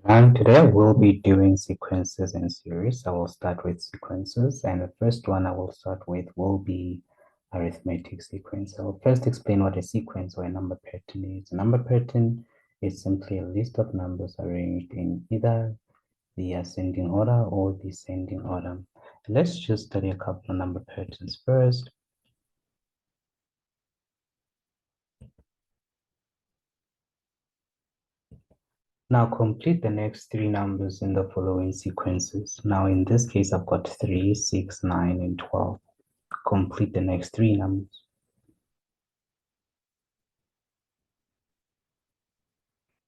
And today we'll be doing sequences in series. I will start with sequences, and the first one I will start with will be arithmetic sequence. I will first explain what a sequence or a number pattern is. A number pattern is simply a list of numbers arranged in either the ascending order or descending order. Let's just study a couple of number patterns first. Now complete the next three numbers in the following sequences. Now in this case, I've got 3, 6, 9, and 12. Complete the next three numbers.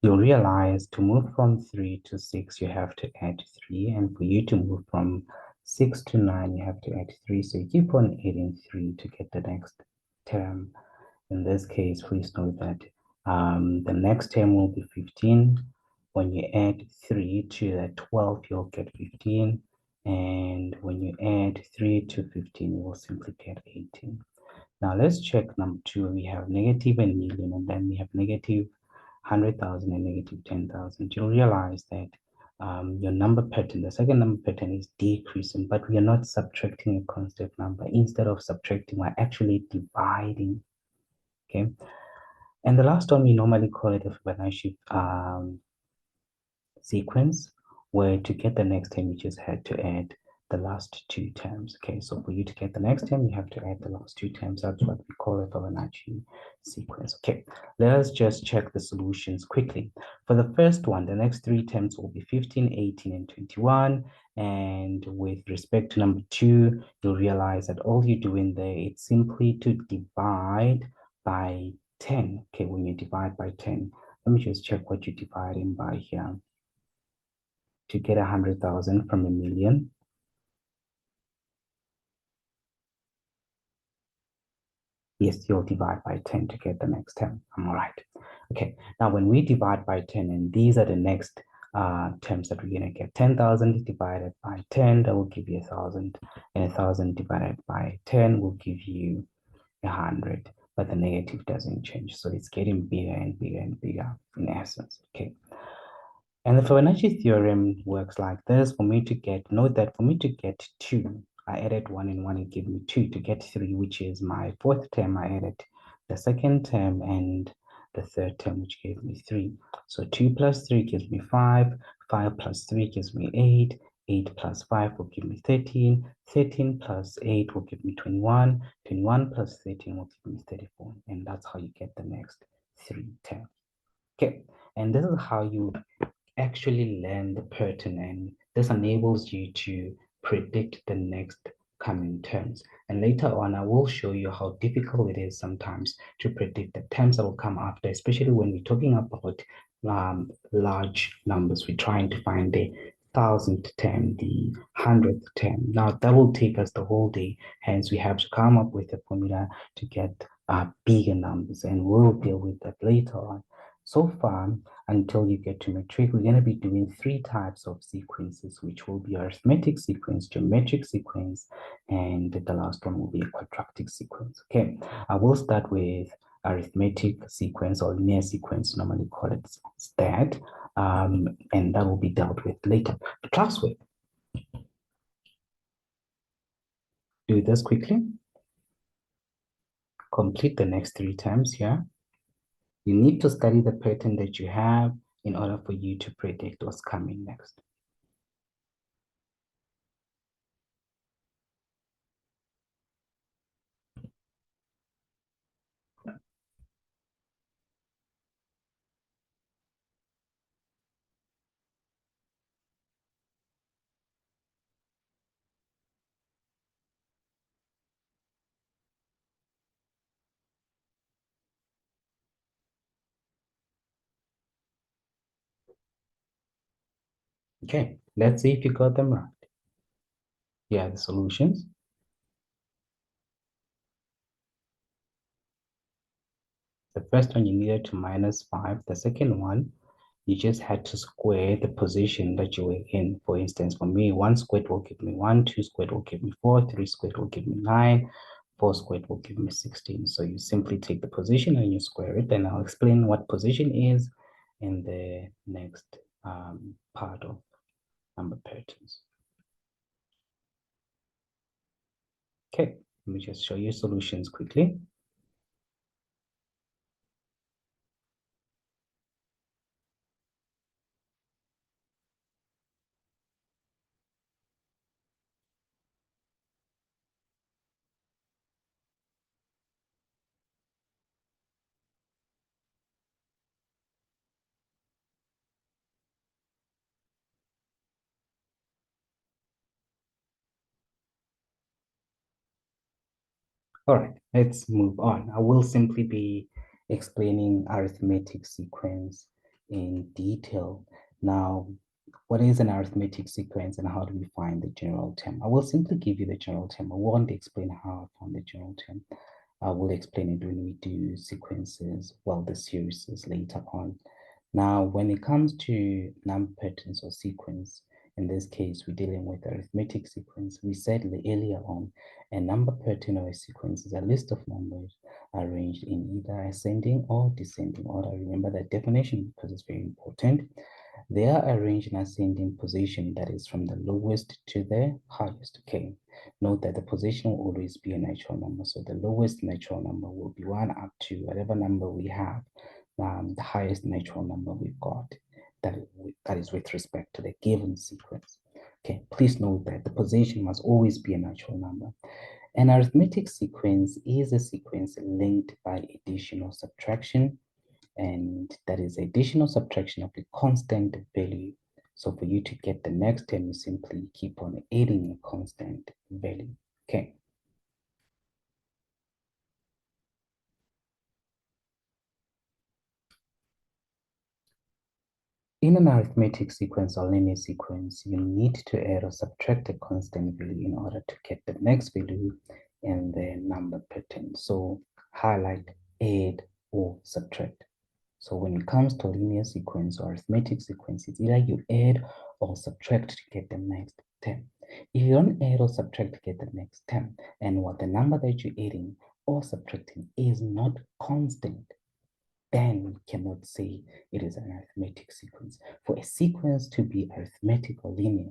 You'll realize to move from 3 to 6, you have to add 3. And for you to move from 6 to 9, you have to add 3. So you keep on adding 3 to get the next term. In this case, please note that the next term will be 15. When you add 3 to that 12, you'll get 15. And when you add 3 to 15, you will simply get 18. Now let's check number 2. We have negative and million, and then we have negative 100,000 and negative 10,000. You'll realize that your number pattern, the second number pattern, is decreasing, but we are not subtracting a constant number. Instead of subtracting, we're actually dividing. Okay. And the last one, we normally call it a Fibonacci sequence, where to get the next term, you just had to add the last two terms. Okay, so for you to get the next term, you have to add the last two terms. That's what we call a Fibonacci sequence. Okay, let's just check the solutions quickly. For the first one, the next three terms will be 15, 18, and 21. And with respect to number 2, you'll realize that all you're doing there, it's simply to divide by 10. Okay, when you divide by 10, let me just check what you're dividing by here. To get 100,000 from a million. Yes, you'll divide by 10 to get the next term. I'm all right. Okay, now when we divide by 10, and these are the next terms that we're going to get. 10,000 divided by 10, that will give you 1,000. And 1,000 divided by 10 will give you 100. But the negative doesn't change. So it's getting bigger and bigger and bigger in essence. Okay. And the Fibonacci theorem works like this. For me to get, note that for me to get 2, I added 1 and 1, it gave me 2. To get 3, which is my fourth term, I added the second term and the third term, which gave me 3. So 2 plus 3 gives me 5. 5 plus 3 gives me 8. 8 plus 5 will give me 13. 13 plus 8 will give me 21. 21 plus 13 will give me 34. And that's how you get the next 3 terms. Okay, and this is how you actually learn the pattern, and this enables you to predict the next coming terms. And later on, I will show you how difficult it is sometimes to predict the terms that will come after, especially when we're talking about large numbers. We're trying to find the 1,000th term, the 100th term. Now, that will take us the whole day. Hence, we have to come up with a formula to get bigger numbers, and we'll deal with that later on. So far, until you get to metric, we're going to be doing 3 types of sequences, which will be arithmetic sequence, geometric sequence, and the last one will be a quadratic sequence. Okay, I will start with arithmetic sequence, or linear sequence, normally call it STAT, and that will be dealt with later. The classwork. Do this quickly. Complete the next 3 terms here. You need to study the pattern that you have in order for you to predict what's coming next. Okay, let's see if you got them right. Here are the solutions. The first one, you needed to minus 5. The second one, you just had to square the position that you were in. For instance, for me, 1 squared will give me 1, 2 squared will give me 4, 3 squared will give me 9, 4 squared will give me 16. So you simply take the position and you square it. Then I'll explain what position is in the next part of number patterns. Okay, let me just show you solutions quickly. All right, let's move on. I will simply be explaining arithmetic sequence in detail. Now, what is an arithmetic sequence and how do we find the general term? I will simply give you the general term. I won't explain how I found the general term. I will explain it when we do sequences, well, the series is later on. Now, when it comes to number patterns or sequence, in this case, we're dealing with arithmetic sequence. We said earlier on, a number pattern or a sequence is a list of numbers arranged in either ascending or descending order. Remember that definition because it's very important. They are arranged in ascending position, that is from the lowest to the highest. Okay. Note that the position will always be a natural number. So the lowest natural number will be 1 up to whatever number we have, the highest natural number we've got. That is with respect to the given sequence. Okay, please note that the position must always be a natural number. An arithmetic sequence is a sequence linked by addition or subtraction, and that is addition or subtraction of a constant value. So for you to get the next term, you simply keep on adding a constant value. Okay. In an arithmetic sequence or linear sequence, you need to add or subtract a constant value in order to get the next value in the number pattern. So highlight, add, or subtract. So when it comes to linear sequence or arithmetic sequence, it's either you add or subtract to get the next term. If you don't add or subtract to get the next term, and what the number that you're adding or subtracting is not constant, then we cannot say it is an arithmetic sequence. For a sequence to be arithmetic or linear,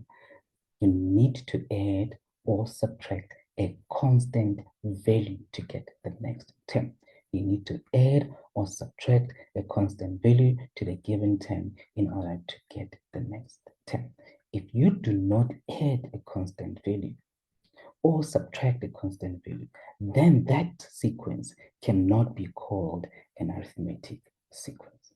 you need to add or subtract a constant value to get the next term. You need to add or subtract a constant value to the given term in order to get the next term. If you do not add a constant value or subtract a constant value, then that sequence cannot be called an arithmetic sequence.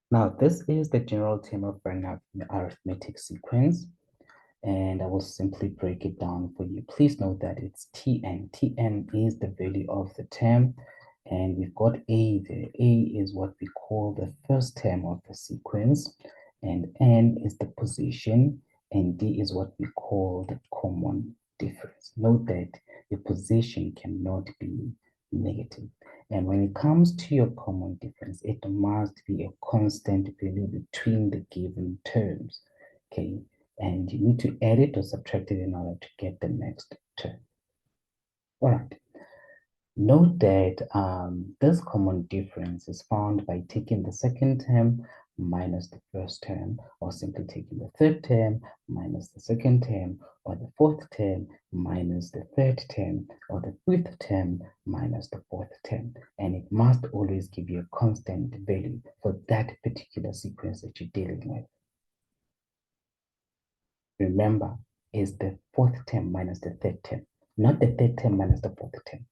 Now, this is the general term of an arithmetic sequence, and I will simply break it down for you. Please note that it's Tn. Tn is the value of the term, and we've got A there. A is what we call the first term of the sequence, and N is the position, and D is what we call the common difference. Note that your position cannot be negative. And when it comes to your common difference, it must be a constant value between the given terms, okay? And you need to add it or subtract it in order to get the next term. All right. Note that this common difference is found by taking the second term minus the first term, or simply taking the third term minus the second term, or the fourth term minus the third term, or the fifth term minus the fourth term. And it must always give you a constant value for that particular sequence that you're dealing with. Remember, is the fourth term minus the third term, not the third term minus the fourth term.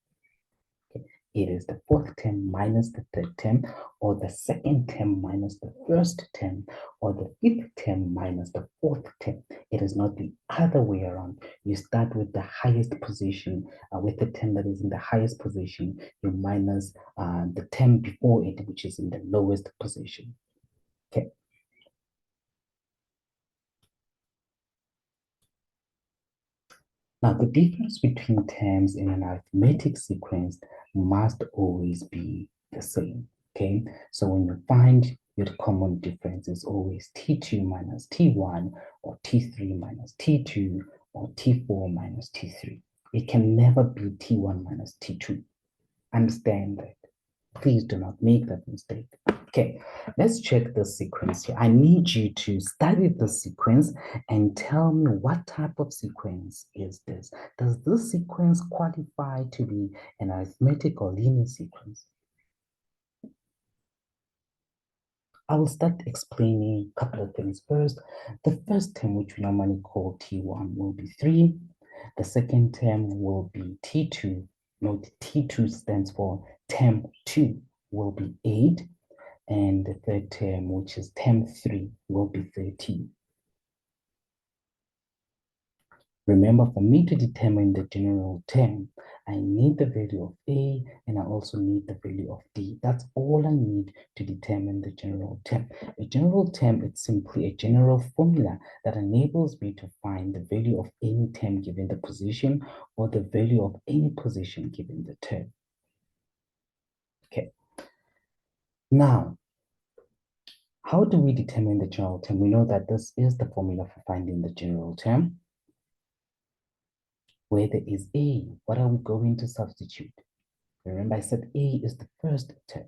It is the fourth term minus the third term, or the second term minus the first term, or the fifth term minus the fourth term. It is not the other way around. You start with the highest position, with the term that is in the highest position, you minus the term before it, which is in the lowest position. Okay. Now, the difference between terms in an arithmetic sequence must always be the same, okay? So when you find your common difference is always T2 minus T1, or T3 minus T2, or T4 minus T3, It can never be T1 minus T2. Understand that. Please do not make that mistake. Okay, let's check the sequence here. I need you to study the sequence and tell me what type of sequence is this. Does this sequence qualify to be an arithmetic or linear sequence? I will start explaining a couple of things first. The first term, which we normally call T1, will be 3. The second term will be T2. Note T2 stands for term 2, will be 8. And the third term, which is term 3, will be 13. Remember, for me to determine the general term, I need the value of A and I also need the value of D. That's all I need to determine the general term. A general term is simply a general formula that enables me to find the value of any term given the position or the value of any position given the term. Okay. Now, how do we determine the general term? We know that this is the formula for finding the general term. Where there is A, what are we going to substitute? Remember, I said A is the first term.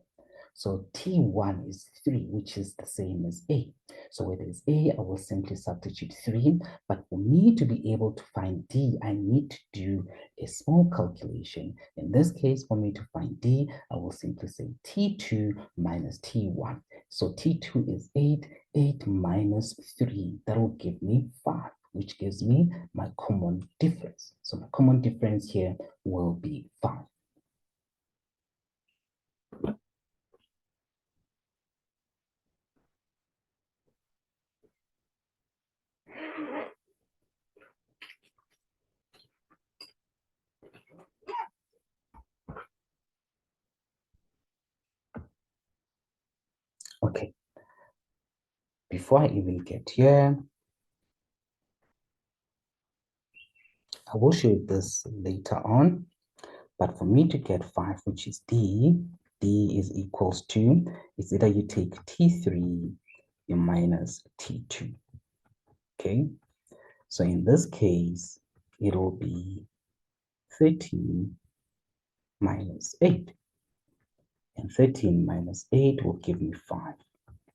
So T1 is 3, which is the same as A. So where there is A, I will simply substitute 3. But for me to be able to find D, I need to do a small calculation. In this case, for me to find D, I will simply say T2 minus T1. So T2 is 8. 8 minus 3, that will give me 5, which gives me my common difference. So my common difference here will be 5. Okay, before I even get here, I will show you this later on, but for me to get 5, which is D, D is equals to, it's either you take T3, you minus T2, okay? So in this case, it will be 13 minus 8, and 13 minus 8 will give me 5.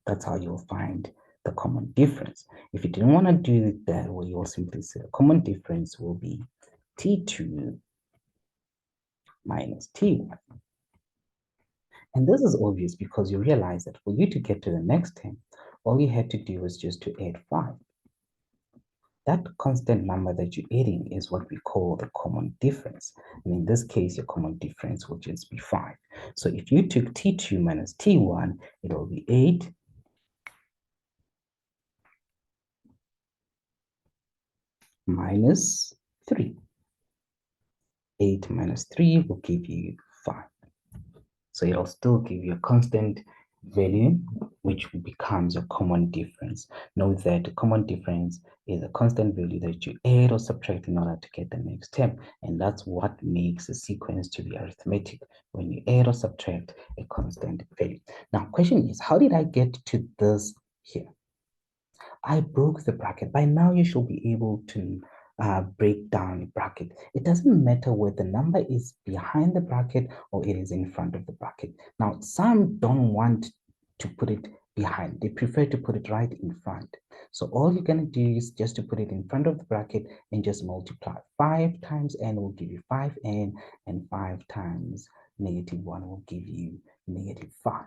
That's how you'll find the common difference. If you didn't want to do it that way, you'll simply say the common difference will be T2 minus T1. And this is obvious because you realize that for you to get to the next term, all you had to do was just to add 5. That constant number that you're adding is what we call the common difference. And in this case, your common difference will just be 5. So if you took T2 minus T1, it will be 8 minus 3. 8 minus 3 will give you 5. So it'll still give you a constant value, which becomes your common difference. Note that the common difference is a constant value that you add or subtract in order to get the next term. And that's what makes a sequence to be arithmetic, when you add or subtract a constant value. Now, question is, how did I get to this here? I broke the bracket. By now, you should be able to break down a bracket. It doesn't matter where the number is behind the bracket or it is in front of the bracket. Now, some don't want to put it behind. They prefer to put it right in front. So all you're going to do is just to put it in front of the bracket and just multiply. 5 times n will give you 5n, and 5 times negative 1 will give you negative 5.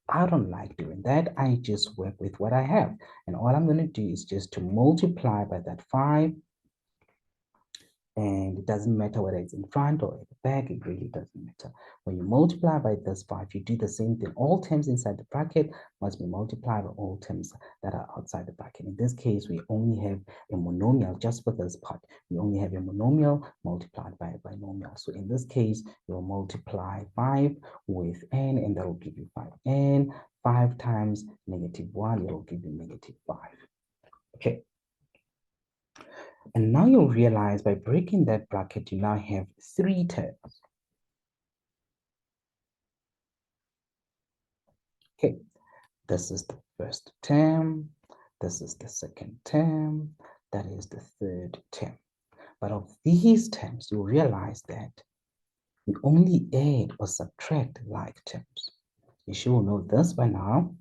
I don't like doing that. I just work with what I have. And all I'm going to do is just to multiply by that 5. And it doesn't matter whether it's in front or at the back, it really doesn't matter. When you multiply by this 5, you do the same thing. All terms inside the bracket must be multiplied by all terms that are outside the bracket. In this case, we only have a monomial just for this part. We only have a monomial multiplied by a binomial. So in this case, you'll multiply 5 with n, and that will give you 5n. 5 times negative 1, it will give you negative 5. Okay. And now you'll realize by breaking that bracket, you now have 3 terms. Okay, this is the first term, this is the second term, that is the third term. But of these terms, you realize that we only add or subtract like terms. You should know this by now.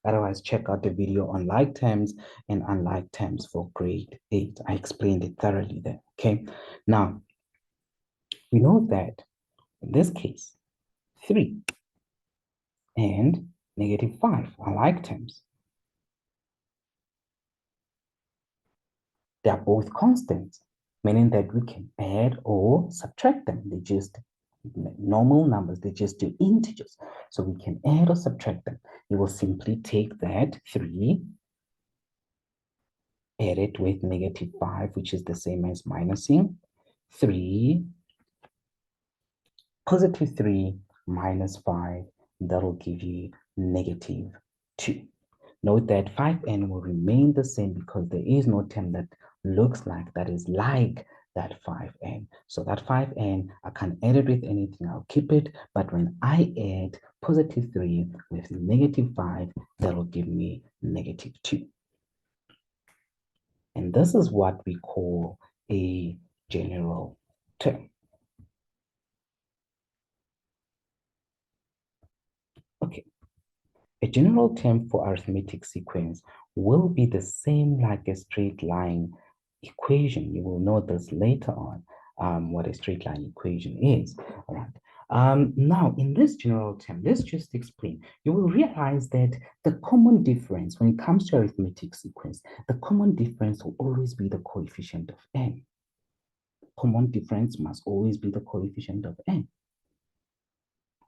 Otherwise, check out the video on like terms and unlike terms for grade 8. I explained it thoroughly there, okay? Now, we know that in this case, 3 and -5 are like terms. They are both constants, meaning that we can add or subtract them. They just normal numbers, they just do integers. So we can add or subtract them. You will simply take that 3, add it with -5, which is the same as minusing 3, +3 minus 5, that'll give you -2. Note that 5n will remain the same because there is no term that looks like, that is like that 5n. So that 5n, I can't add it with anything, I'll keep it. But when I add +3 with -5, that'll give me -2. And this is what we call a general term. Okay. A general term for arithmetic sequence will be the same like a straight line equation. You will know this later on, what a straight line equation is. All right. Now, in this general term, let's just explain. You will realize that the common difference when it comes to arithmetic sequence, the common difference will always be the coefficient of n. Common difference must always be the coefficient of n.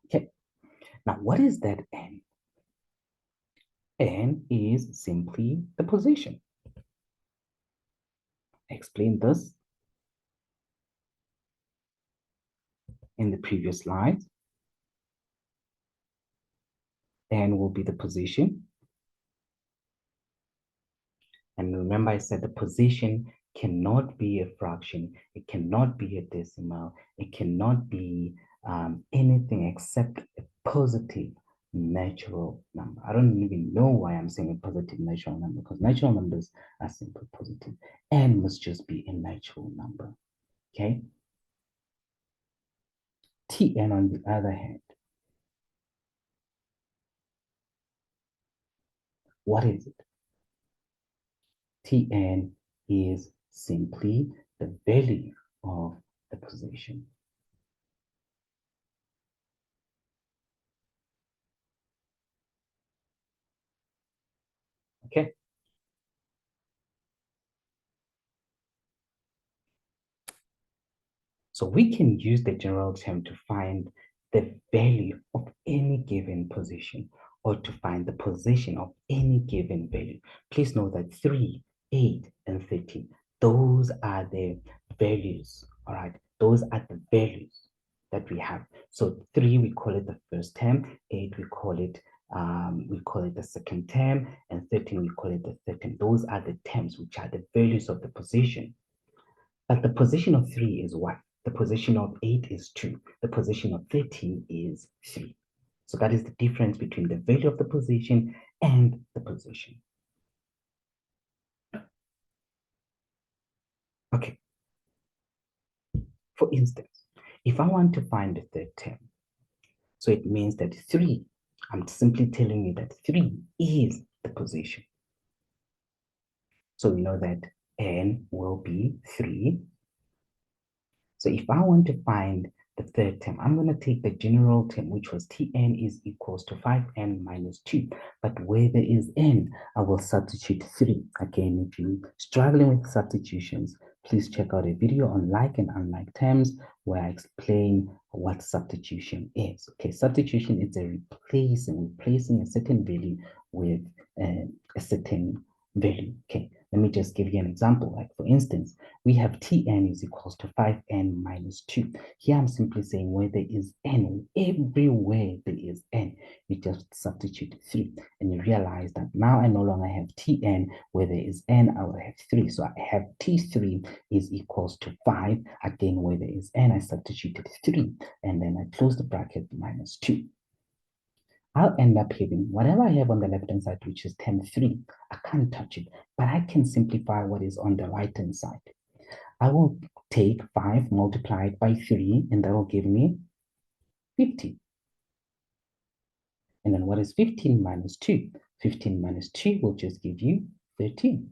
Okay. Now, what is that n? N is simply the position. Explain this in the previous slide. N will be the position. And remember, I said the position cannot be a fraction. It cannot be a decimal. It cannot be anything except a positive natural number. I don't even know why I'm saying a positive natural number, because natural numbers are simply positive. N must just be a natural number, okay? Tn, on the other hand, what is it? Tn is simply the value of the position. Okay. So we can use the general term to find the value of any given position, or to find the position of any given value. Please note that 3, 8, and 13, those are the values, all right? Those are the values that we have. So 3, we call it the first term, 8, we call it the second term, and 13, we call it the third term. Those are the terms which are the values of the position. But the position of 3 is 1. The position of 8 is 2. The position of 13 is 3. So that is the difference between the value of the position and the position. Okay. For instance, if I want to find the third term, so it means that 3, I'm simply telling you that 3 is the position. So we know that n will be 3. So if I want to find the third term, I'm going to take the general term, which was Tn is equals to 5n minus 2. But where there is n, I will substitute 3. Again, if you're struggling with substitutions, please check out a video on like and unlike terms where I explain what substitution is. Okay, substitution is a replacing a certain value with a certain value. Okay, let me just give you an example. Like for instance, we have Tn is equals to 5n minus 2. Here I'm simply saying where there is n, everywhere there is n, we just substitute 3. And you realize that now I no longer have Tn, where there is n, I will have 3. So I have T3 is equals to 5. Again, where there is n, I substituted 3. And then I close the bracket minus 2. I'll end up having whatever I have on the left-hand side, which is 10, 3. I can't touch it, but I can simplify what is on the right-hand side. I will take 5 multiplied by 3, and that will give me 50. And then what is 15 minus 2? 15 minus 2 will just give you 13.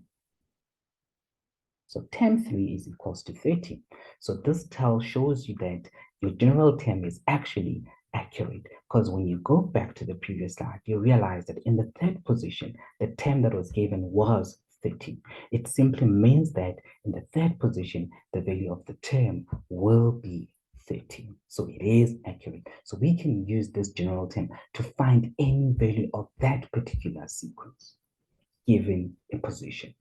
So term 3 is equals to 13. So this shows you that your general term is actually accurate, because when you go back to the previous slide, you realize that in the third position, the term that was given was 13. It simply means that in the third position, the value of the term will be 13. So it is accurate. So we can use this general term to find any value of that particular sequence given a position.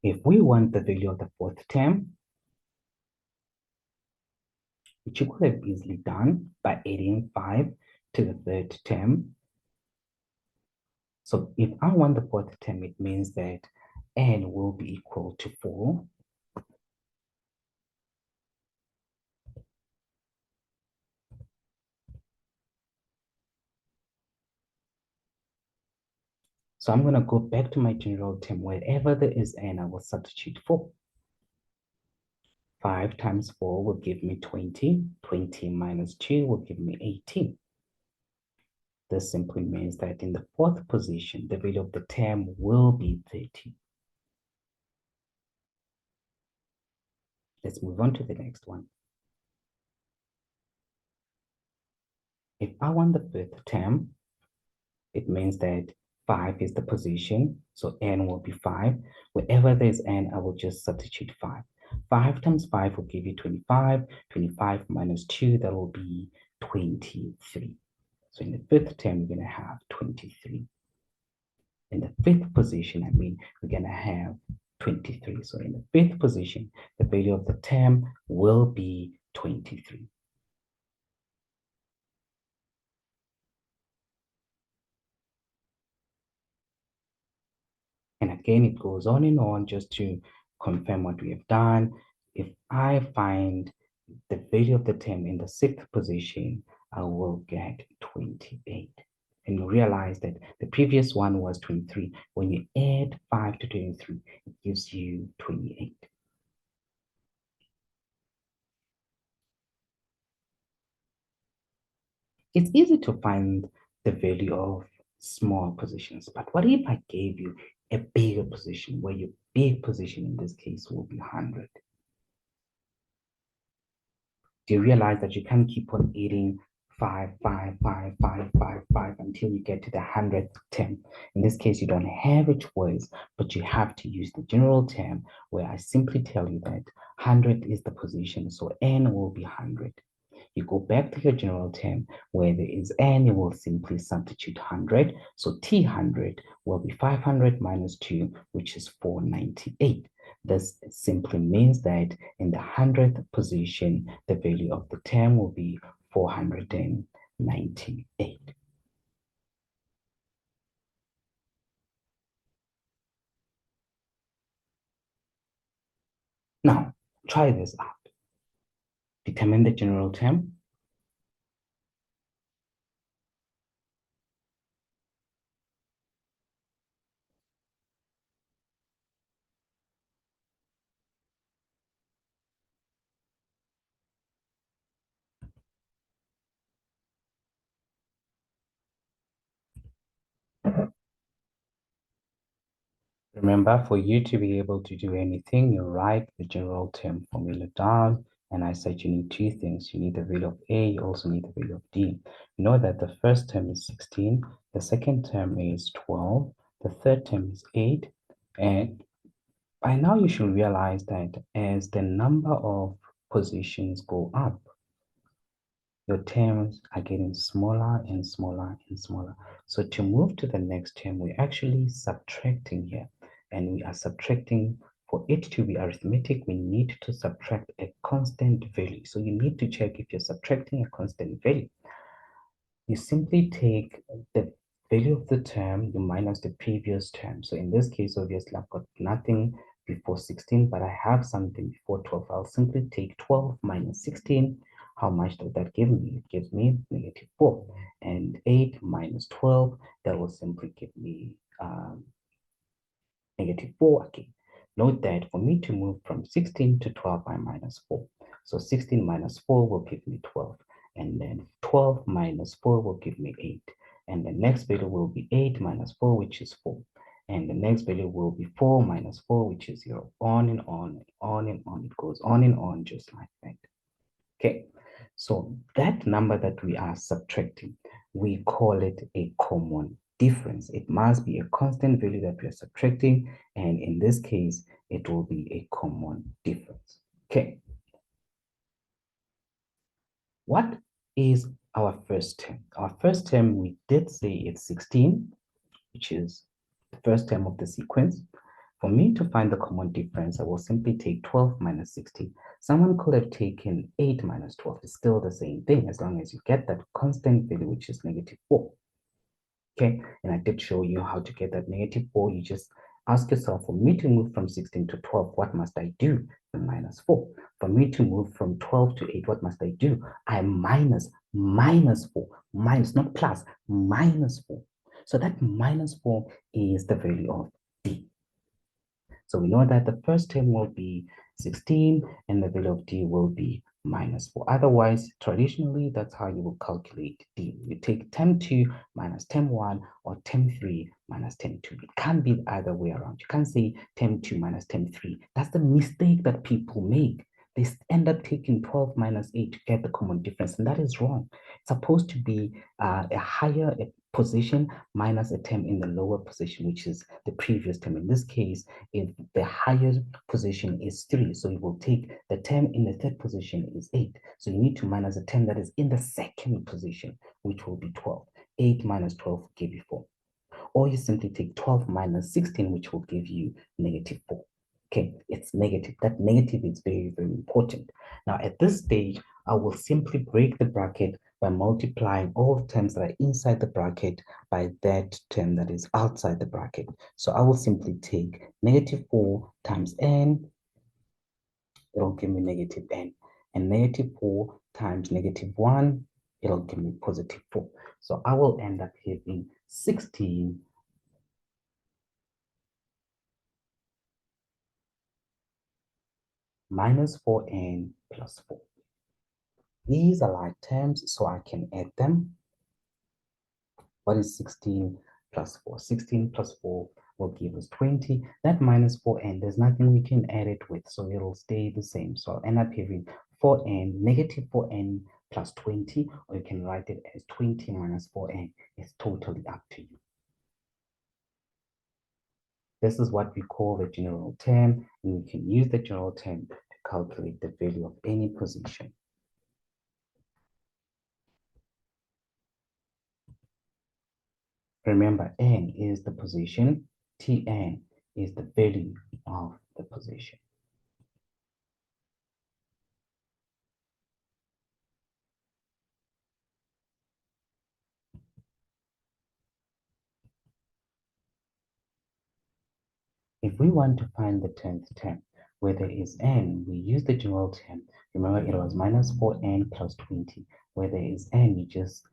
If we want the value of the fourth term, which you could have easily done by adding 5 to the third term. So if I want the fourth term, it means that n will be equal to 4. So I'm going to go back to my general term. Wherever there is n, I will substitute 4. 5 times 4 will give me 20. 20 minus 2 will give me 18. This simply means that in the fourth position, the value of the term will be 30. Let's move on to the next one. If I want the fifth term, it means that 5 is the position, so n will be 5. Wherever there's n, I will just substitute 5. 5 times 5 will give you 25. 25 minus 2, that will be 23. So in the fifth term, we're going to have 23. In the fifth position, we're going to have 23. So in the fifth position, the value of the term will be 23. And again, it goes on and on just to confirm what we have done. If I find the value of the term in the sixth position, I will get 28. And you realize that the previous one was 23. When you add 5 to 23, it gives you 28. It's easy to find the value of small positions, but what if I gave you a bigger position, where your big position in this case will be 100? Do you realize that you can't keep on eating 5, 5, 5, 5, 5, 5 until you get to the 100th term? In this case, you don't have a choice, but you have to use the general term, where I simply tell you that 100 is the position, so n will be 100. You go back to your general term, where there is n, you will simply substitute 100. So T100 will be 500 minus 2, which is 498. This simply means that in the 100th position, the value of the term will be 498. Now, try this out. Determine the general term. Remember, for you to be able to do anything, you write the general term formula down. And I said you need two things. You need the value of A, you also need the value of D. You know that the first term is 16, the second term is 12, the third term is 8. And by now you should realize that as the number of positions go up, your terms are getting smaller and smaller and smaller. So to move to the next term, we're actually subtracting here. And we are subtracting, for it to be arithmetic, we need to subtract a constant value. So you need to check if you're subtracting a constant value. You simply take the value of the term, you minus the previous term. So in this case, obviously, I've got nothing before 16, but I have something before 12. I'll simply take 12 minus 16. How much does that give me? It gives me -4. And 8 minus 12, that will simply give me negative 4 again. Note that for me to move from 16 to 12, I minus 4. So 16 minus 4 will give me 12. And then 12 minus 4 will give me 8. And the next value will be 8 minus 4, which is 4. And the next value will be 4 minus 4, which is 0. On and on and on and on. It goes on and on just like that. Okay, so that number that we are subtracting, we call it a common difference. It must be a constant value that we are subtracting, and in this case, it will be a common difference. Okay. What is our first term? Our first term, we did say it's 16, which is the first term of the sequence. For me to find the common difference, I will simply take 12 minus 16. Someone could have taken 8 minus 12. It's still the same thing as long as you get that constant value, which is negative 4. Okay, and I did show you how to get that negative 4. You just ask yourself, for me to move from 16 to 12, what must I do? Minus 4. For me to move from 12 to 8, what must I do? I minus 4, minus, not plus, minus 4. So that minus 4 is the value of D. So we know that the first term will be 16 and the value of D will be minus 4. Otherwise, traditionally, that's how you will calculate D. You take term 2 minus term 1 or term 3 minus term 2. It can't be the other way around. You can't say term 2 minus term 3. That's the mistake that people make. They end up taking 12 minus 8 to get the common difference, and that is wrong. It's supposed to be a higher position minus a term in the lower position, which is the previous term. In this case, if the highest position is 3, so you will take the term in the third position is 8. So you need to minus a term that is in the second position, which will be 12. 8 minus 12 will give you 4. Or you simply take 12 minus 16, which will give you negative 4. Okay, it's negative. That negative is very, very important. Now, at this stage, I will simply break the bracket by multiplying all terms that are inside the bracket by that term that is outside the bracket. So I will simply take negative 4 times n, it'll give me negative n, and negative 4 times negative 1, it'll give me positive 4. So I will end up having 16 minus 4n plus 4. These are like terms, so I can add them. What is 16 plus 4? 16 plus 4 will give us 20. That minus 4n, there's nothing we can add it with, so it'll stay the same. So I'll end up having 4n, negative 4n plus 20, or you can write it as 20 minus 4n. It's totally up to you. This is what we call the general term, and we can use the general term to calculate the value of any position. Remember, n is the position, Tn is the value of the position. If we want to find the 10th term, where there is n, we use the general term. Remember, it was minus 4n plus 20. Where there is n, you just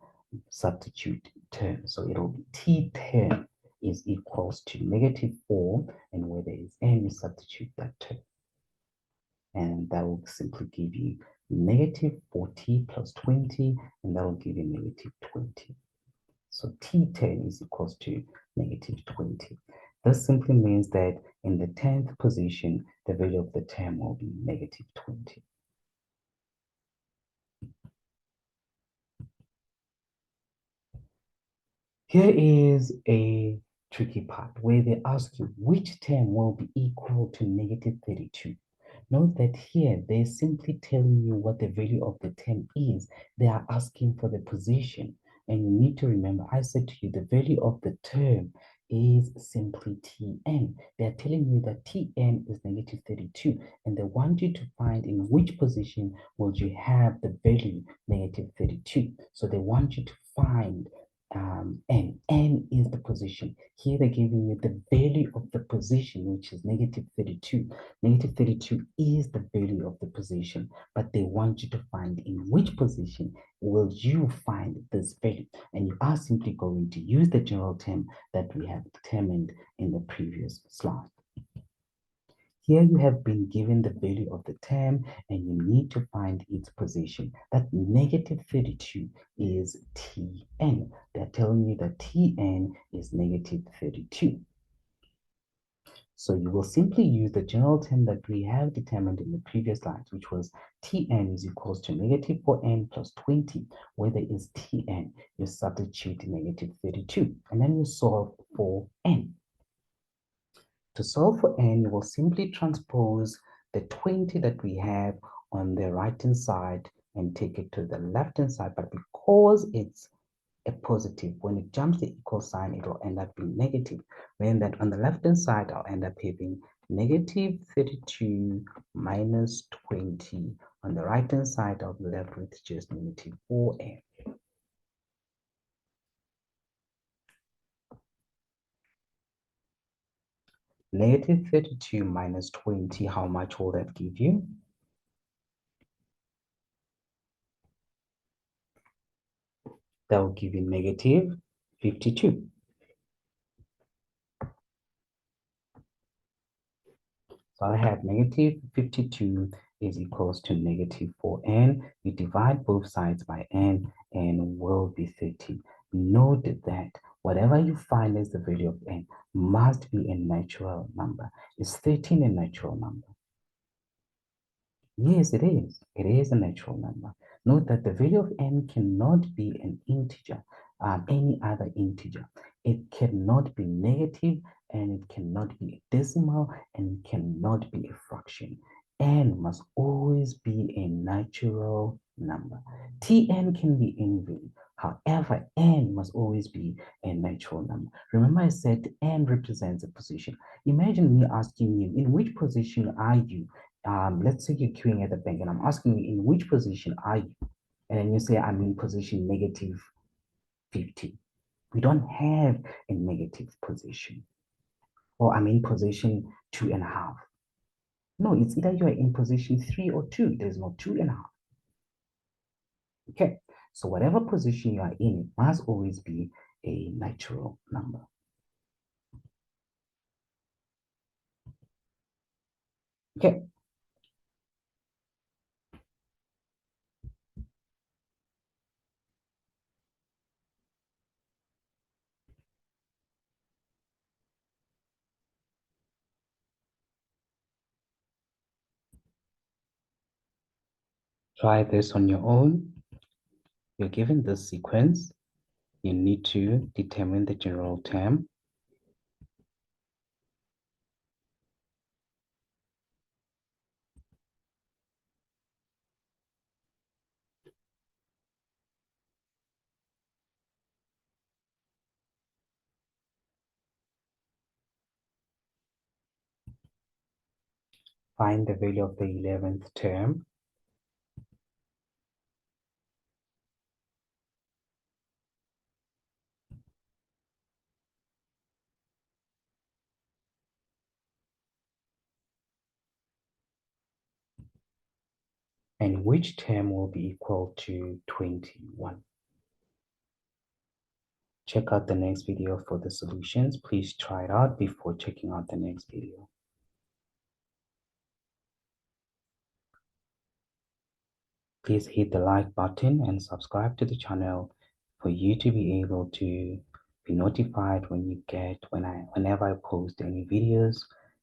substitute term. So it'll be t term is equals to negative 4, and where there is n, you substitute that term. And that will simply give you negative 40 plus 20, and that will give you negative 20. So T10 is equals to negative 20. This simply means that in the 10th position, the value of the term will be negative 20. Here is a tricky part where they ask you which term will be equal to negative 32. Note that here they're simply telling you what the value of the term is. They are asking for the position. And you need to remember, I said to you, the value of the term is simply Tn. They're telling you that Tn is negative 32, and they want you to find in which position would you have the value negative 32. So they want you to find n is the position. Here they're giving you the value of the position, which is negative 32. Negative 32 is the value of the position, but they want you to find in which position will you find this value. And you are simply going to use the general term that we have determined in the previous slide. Here you have been given the value of the term and you need to find its position. That negative 32 is Tn. They're telling you that Tn is negative 32. So you will simply use the general term that we have determined in the previous slides, which was Tn is equals to negative 4n plus 20, where there is Tn. You substitute negative 32, and then you solve for n. To solve for n, you will simply transpose the 20 that we have on the right-hand side and take it to the left-hand side. But because it's a positive, when it jumps the equal sign, it will end up being negative. Meaning that on the left-hand side, I'll end up having negative 32 minus 20. On the right-hand side, I'll be left with just negative 4n. Negative 32 minus 20, how much will that give you? That will give you negative 52. So I have negative 52 is equals to negative 4n. You divide both sides by n and will be 30. Note that whatever you find as the value of n must be a natural number. Is 13 a natural number? Yes, it is. It is a natural number. Note that the value of n cannot be an integer, any other integer. It cannot be negative, and it cannot be a decimal, and it cannot be a fraction. N must always be a natural number. Tn can be any value. However, n must always be a natural number. Remember I said n represents a position. Imagine me asking you, in which position are you? Let's say you're queuing at the bank and I'm asking you, in which position are you? And then you say, I'm in position negative 50. We don't have a negative position. Or I'm in position 2.5. No, it's either you're in position 3 or 2. There's no 2.5. Okay, so whatever position you are in, it must always be a natural number. Okay. Try this on your own. You're given this sequence. You need to determine the general term. Find the value of the 11th term. And which term will be equal to 21. Check out the next video for the solutions. Please try it out before checking out the next video. Please hit the like button and subscribe to the channel for you to be able to be notified whenever I post any videos.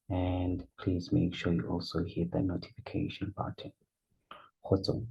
And please make sure you also hit the notification button. Kgotso.